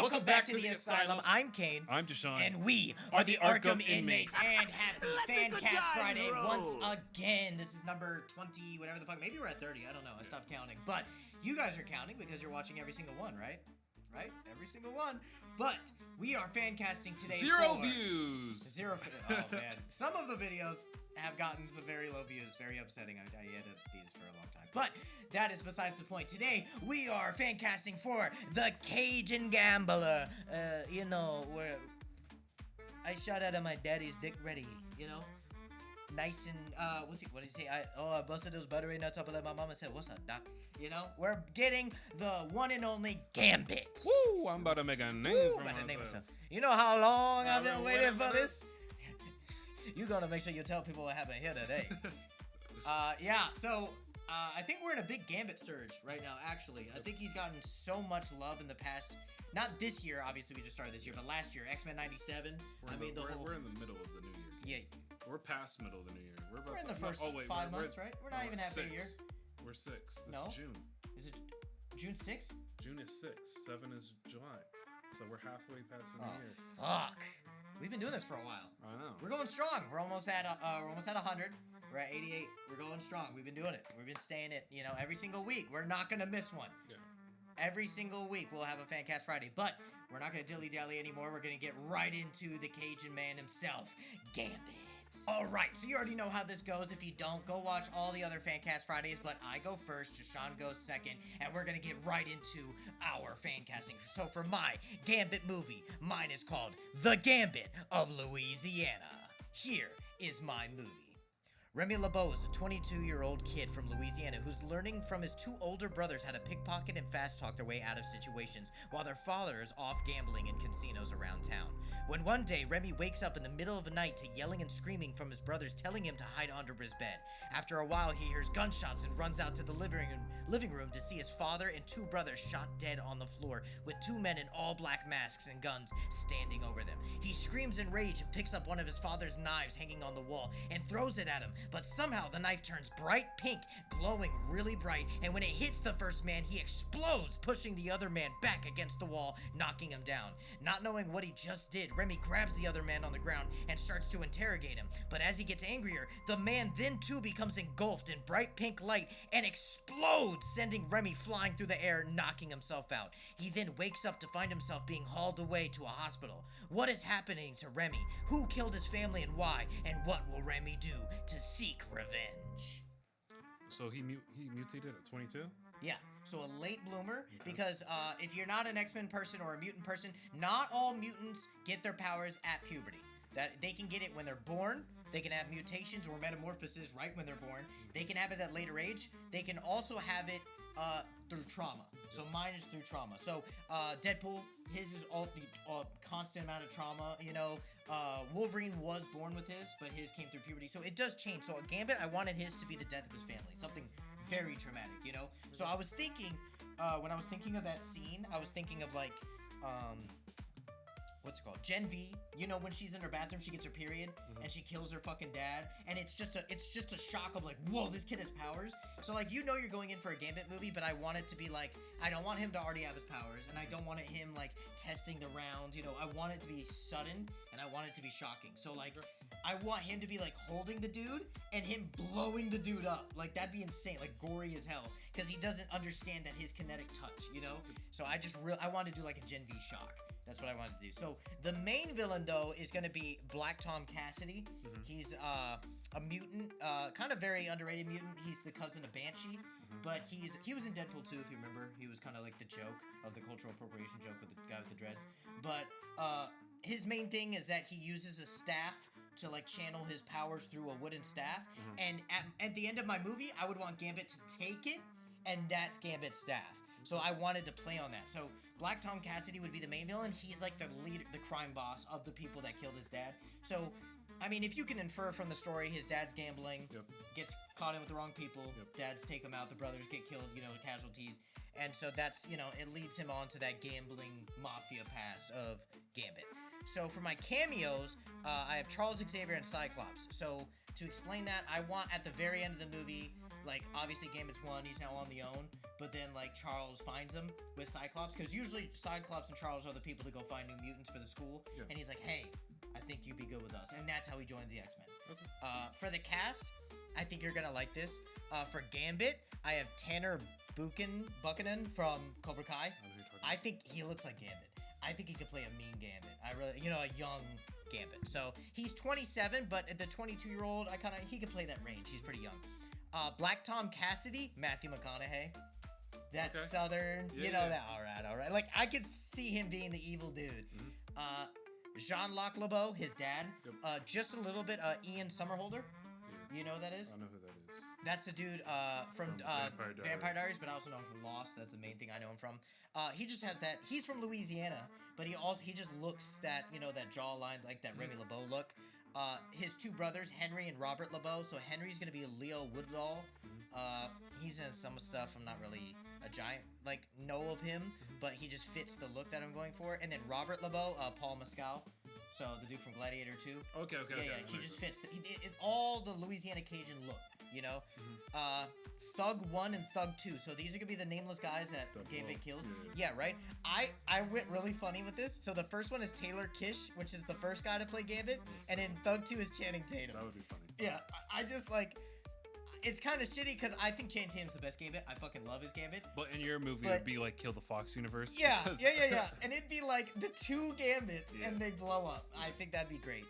Welcome back to the Asylum. I'm Kane. I'm Jasean. And we are the Arkham Inmates. And happy Fancast Friday once again. This is number 20, whatever the fuck. Maybe we're at 30. I don't know. I stopped counting. But you guys are counting because you're watching every single one, right? Right? Every single one. But we are fan casting today. Zero views. Oh, man. Some of the videos have gotten some very low views. Very upsetting. I edited these for a long time. But that is besides the point. Today, we are fan casting for The Cajun Gambler. You know, where I shot out of my daddy's dick ready, you know? Nice and, what did he say? I busted those buttery nuts up and let my mama say, what's up, doc? You know, we're getting the one and only Gambit. Woo, I'm about to make a name for myself. You know how long I've been waiting for this? You gotta make sure you tell people what happened here today. Yeah, so, I think we're in a big Gambit surge right now, actually. I think he's gotten so much love in the past, not this year, obviously we just started this year, but last year, X-Men 97. We're in the middle of the new year. Yeah. We're past middle of the new year. We're in the first 5 months, right? We're not even half a year. We're 6. No. It's June. Is it June 6th? June is 6. 7 is July. So we're halfway past the new year. Fuck. We've been doing this for a while. I know. We're going strong. We're almost at 100. We're at 88. We're going strong. We've been doing it. We've been staying it, you know, every single week. We're not gonna miss one. Yeah. Every single week we'll have a Fancast Friday, but we're not gonna dilly-dally anymore. We're gonna get right into the Cajun man himself, Gambit. Alright, so you already know how this goes. If you don't, go watch all the other Fancast Fridays, but I go first, Jasean goes second, and we're gonna get right into our fancasting. So for my Gambit movie, mine is called The Gambit of Louisiana. Here is my movie. Remy LeBeau is a 22-year-old kid from Louisiana who's learning from his two older brothers how to pickpocket and fast-talk their way out of situations while their father is off gambling in casinos around town. When one day, Remy wakes up in the middle of the night to yelling and screaming from his brothers telling him to hide under his bed. After a while, he hears gunshots and runs out to the living room to see his father and two brothers shot dead on the floor with two men in all black masks and guns standing over them. He screams in rage and picks up one of his father's knives hanging on the wall and throws it at him. But somehow the knife turns bright pink, glowing really bright, and when it hits the first man, he explodes, pushing the other man back against the wall, knocking him down. Not knowing what he just did, Remy grabs the other man on the ground and starts to interrogate him. But as he gets angrier, the man then too becomes engulfed in bright pink light and explodes, sending Remy flying through the air, knocking himself out. He then wakes up to find himself being hauled away to a hospital. What is happening to Remy? Who killed his family and why? And what will Remy do to seek revenge? So he mutated at 22? Yeah, so a late bloomer, because if you're not an X-Men person or a mutant person, not all mutants get their powers at puberty. That they can get it when they're born. They can have mutations or metamorphoses right when they're born. They can have it at later age. They can also have it through trauma. So mine is through trauma. So Deadpool, his is all constant amount of trauma. You know, Wolverine was born with his, but his came through puberty. So it does change. So a Gambit, I wanted his to be the death of his family. Something very traumatic, you know? So I was thinking, when I was thinking of that scene, I was thinking of like, what's it called? Gen V, you know, when she's in her bathroom, she gets her period, and she kills her fucking dad, and it's just a shock of like, whoa, this kid has powers. So like, you know, you're going in for a Gambit movie, but I want it to be like, I don't want him to already have his powers, and I don't want him like testing the rounds, you know, I want it to be sudden, and I want it to be shocking. So like, I want him to be like holding the dude, and him blowing the dude up. Like, that'd be insane, like gory as hell, because he doesn't understand that his kinetic touch, you know? So I wanted to do like a Gen V shock. That's what I wanted to do. So the main villain, though, is going to be Black Tom Cassidy. He's a mutant, kind of very underrated mutant. He's the cousin of Banshee, but he was in Deadpool 2, if you remember. He was kind of like the joke of the cultural appropriation joke with the guy with the dreads. But his main thing is that he uses a staff to like channel his powers through a wooden staff. And at the end of my movie, I would want Gambit to take it, and that's Gambit's staff. So I wanted to play on that. So Black Tom Cassidy would be the main villain. He's like the leader, the crime boss of the people that killed his dad. So, I mean, if you can infer from the story, his dad's gambling, gets caught in with the wrong people, dads take him out, the brothers get killed, you know, casualties. And so that's, you know, it leads him on to that gambling mafia past of Gambit. So for my cameos, I have Charles Xavier and Cyclops. So to explain that, I want at the very end of the movie, like obviously Gambit's won, he's now on the own, but then like Charles finds him with Cyclops, because usually Cyclops and Charles are the people to go find new mutants for the school, and he's like, hey, I think you'd be good with us, and that's how he joins the X-Men. Okay. For the cast, I think you're gonna like this. For Gambit, I have Tanner Buchanan from Cobra Kai. I think he looks like Gambit. I think he could play a mean Gambit. I really, a young Gambit. So he's 27, but the 22-year-old, he could play that range. He's pretty young. Black Tom Cassidy, Matthew McConaughey. That's Southern, that. All right. Like, I could see him being the evil dude. Jean-Luc LeBeau, his dad. Just a little bit, Ian Somerhalder. You know who that is? I know who that is. That's the dude from Vampire Diaries, but I also know him from Lost. That's the main thing I know him from. He just has that. He's from Louisiana, but he just looks that that jawline, like that Remy LeBeau look. His two brothers, Henry and Robert LeBeau. So Henry's gonna be Leo Woodall. He's in some stuff I'm not really a giant know of him, but he just fits the look that I'm going for. And then Robert LeBeau, Paul Mescal. So the dude from Gladiator 2. Okay. Yeah. He just fits all the Louisiana Cajun look, Thug 1 and Thug 2. So these are gonna be the nameless guys that Gambit kills. Yeah, right. I went really funny with this. So the first one is Taylor Kish, which is the first guy to play Gambit, and then Thug 2 is Channing Tatum. That would be funny. Yeah, I just it's kind of shitty because I think Channing Tatum's the best Gambit. I fucking love his Gambit. But in your movie, it would be like Kill the Fox universe. Yeah. And it'd be like the two Gambits and they blow up. I think that'd be great.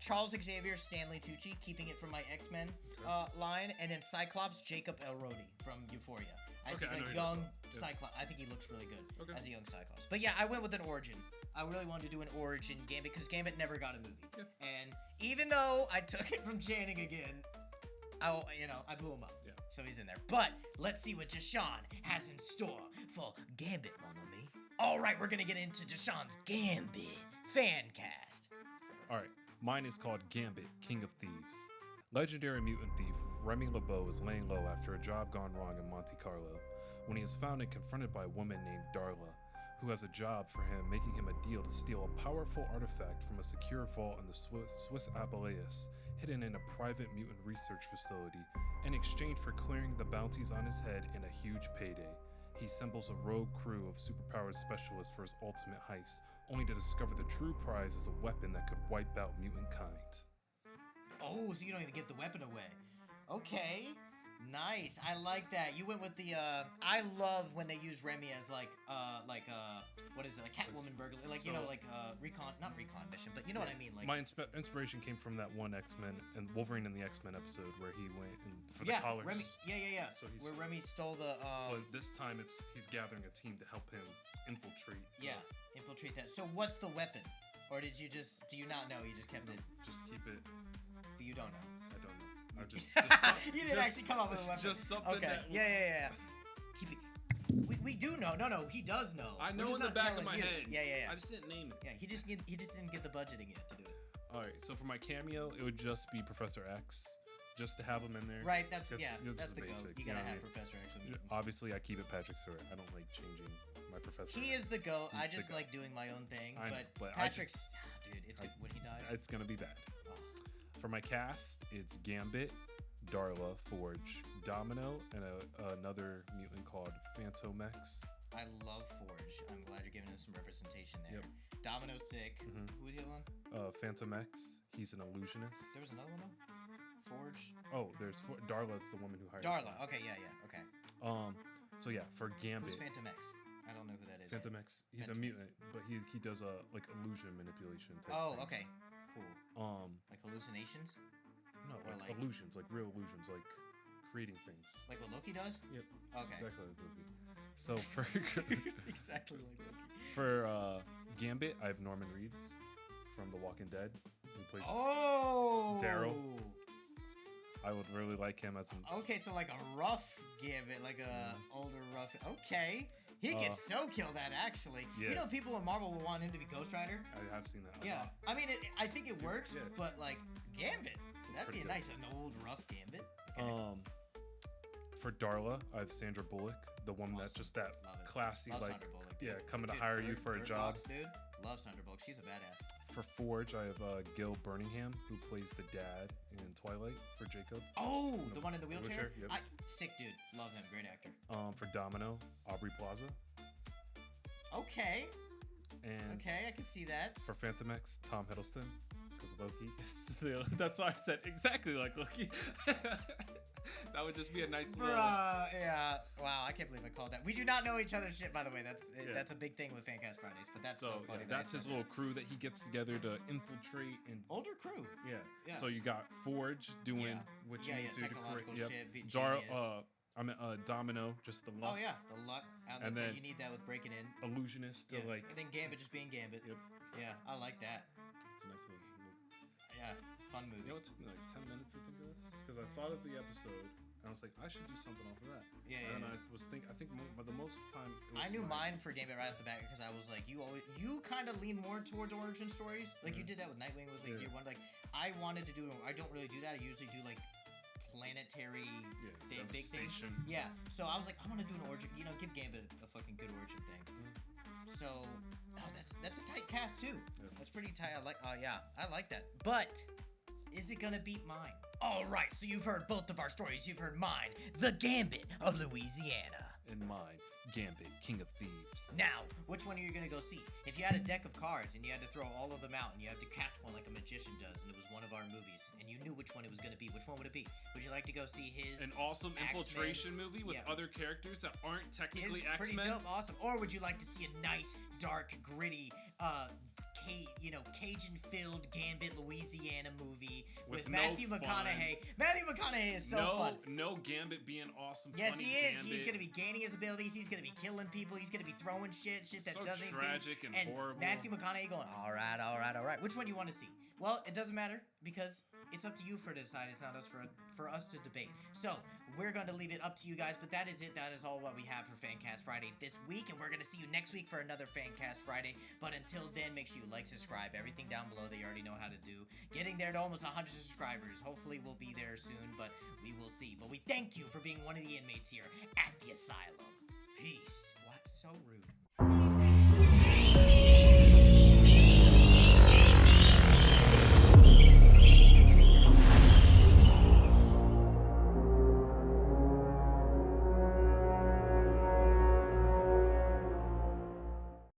Charles Xavier, Stanley Tucci, keeping it from my X-Men line. And then Cyclops, Jacob Elordi from Euphoria. I think a young Cyclops. I think he looks really good as a young Cyclops. But yeah, I went with an origin. I really wanted to do an origin Gambit because Gambit never got a movie. Yeah. And even though I took it from Channing again, I blew him up. Yeah. So he's in there. But let's see what Jasean has in store for Gambit, mon ami. All right, we're going to get into Jasean's Gambit Fancast. All right, mine is called Gambit, King of Thieves. Legendary mutant thief Remy LeBeau is laying low after a job gone wrong in Monte Carlo when he is found and confronted by a woman named Darla, who has a job for him, making him a deal to steal a powerful artifact from a secure vault in the Swiss Appalachians, hidden in a private mutant research facility, in exchange for clearing the bounties on his head in a huge payday. He assembles a rogue crew of superpowered specialists for his ultimate heist, only to discover the true prize is a weapon that could wipe out mutant kind. Oh, so you don't even give the weapon away. Okay. Nice. I like that. You went with the I love when they use Remy as what is it? A Catwoman burglar, recon, not recon mission, but you know what I mean. Like my inspiration came from that one X-Men and Wolverine in the X-Men episode where he went for the collars. Remy, yeah. So where Remy stole the but this time he's gathering a team to help him infiltrate. Yeah, infiltrate that. So what's the weapon? Or do you not know? You just kept it. Just keep it. But you don't know. I don't know. I just you didn't actually come up with a weapon. Just something. Okay. Yeah. Keep it. We do know. No, he does know. I know in the back of my head. Yeah. I just didn't name it. Yeah, he just didn't get the budgeting yet to do it. All right. So for my cameo, it would just be Professor X, just to have him in there. Right. That's the goat. You gotta have mean? Professor X. Obviously, I keep it Patrick Stewart. I don't like changing my Professor. He X. is the goat. I just like doing my own thing. But Patrick's dude. It's when he dies. It's gonna be bad. Oh. For my cast, it's Gambit, Darla, Forge, Domino, and another mutant called Phantomex. I love Forge. I'm glad you're giving us some representation there. Yep. Domino's sick. Mm-hmm. Who's the other one? Phantomex. He's an illusionist. There was another one though? Forge? Oh, there's Darla's the woman who hires Darla. him. Okay, yeah. Okay. So yeah, for Gambit. Who's Phantomex? I don't know who that is. Phantomex. He's a mutant, but he does illusion manipulation type things. Okay. Cool. Like hallucinations? No, like illusions, like real illusions, like creating things. Like what Loki does? Yep. Okay. Exactly like Loki. So for exactly like Loki. For Gambit, I have Norman Reedus from The Walking Dead, who plays Daryl. I would really like him as an. Okay, so like a rough Gambit, like a older rough. Okay. He gets so killed that actually. Yeah. You know, people in Marvel would want him to be Ghost Rider. I have seen that. Yeah. I mean, I think it works, but like Gambit, that'd be nice, an old rough Gambit. Okay. For Darla, I have Sandra Bullock, the one that's just that Love it. classy, Love like, Sandra Bullock, yeah, dude. coming to Dude, hire you for a Bird job. Box, dude. Love Sandra Bullock. She's a badass. For Forge, I have Gil Birmingham, who plays the dad in Twilight for Jacob. Oh, the one in the wheelchair? Yep. Sick dude. Love him. Great actor. For Domino, Aubrey Plaza. Okay. And Okay, I can see that. for Phantom X, Tom Hiddleston, because Loki. That's why I said exactly like Loki. That would just be a nice little... yeah. Wow, I can't believe I called that. We do not know each other's shit, by the way. That's a big thing with Fancast Fridays, but that's so funny. Yeah, that's his little crew that he gets together to infiltrate and... Older crew. Yeah. So you got Forge doing what you need to technological create. shit, be Dar- genius. Domino, just the luck. Oh yeah, the luck. And then you need that with breaking in. Illusionist to like... And then Gambit just being Gambit. Yep. Yeah, I like that. It's a nice little... Yeah, fun movie. You know, it took me like 10 minutes to think of this because I thought of the episode and I was like, I should do something off of that. And I think the most time it was I knew mine for Gambit right off the bat because I was like, you kind of lean more towards origin stories. Like you did that with Nightwing with like year one. Like I wanted to do. I don't really do that. I usually do like planetary big things. Yeah. So I was like, I want to do an origin. You know, give Gambit a fucking good origin thing. So, that's a tight cast too. Yeah. That's pretty tight. I like that. But is it gonna beat mine? All right. So you've heard both of our stories. You've heard mine, the Gambit of Louisiana, and mine, Gambit, King of Thieves. Now, which one are you gonna go see? If you had a deck of cards and you had to throw all of them out and you had to catch one like a magician does, and it was one of our movies, and you knew which one it was gonna be, which one would it be? Would you like to go see an awesome infiltration movie with other characters that aren't technically X-Men? Pretty dope, awesome. Or would you like to see a nice, dark, gritty, Cajun-filled Gambit, Louisiana movie with Matthew McConaughey? Matthew McConaughey is so fun. No Gambit being awesome. Yes, funny he is. Gambit. He's gonna be gaining his abilities. He's gonna be killing people. He's gonna be throwing shit that so doesn't. Tragic and horrible. Matthew McConaughey going, all right. Which one do you want to see? Well, it doesn't matter because it's up to you to decide. It's not us for us to debate. So we're going to leave it up to you guys. But that is it. That is all what we have for Fancast Friday this week, and we're going to see you next week for another Fancast Friday. But until then, make sure you like, subscribe, everything down below that you already know how to do. Getting there to almost 100 subscribers. Hopefully, we'll be there soon, but we will see. But we thank you for being one of the inmates here at the asylum. Peace. What? So rude.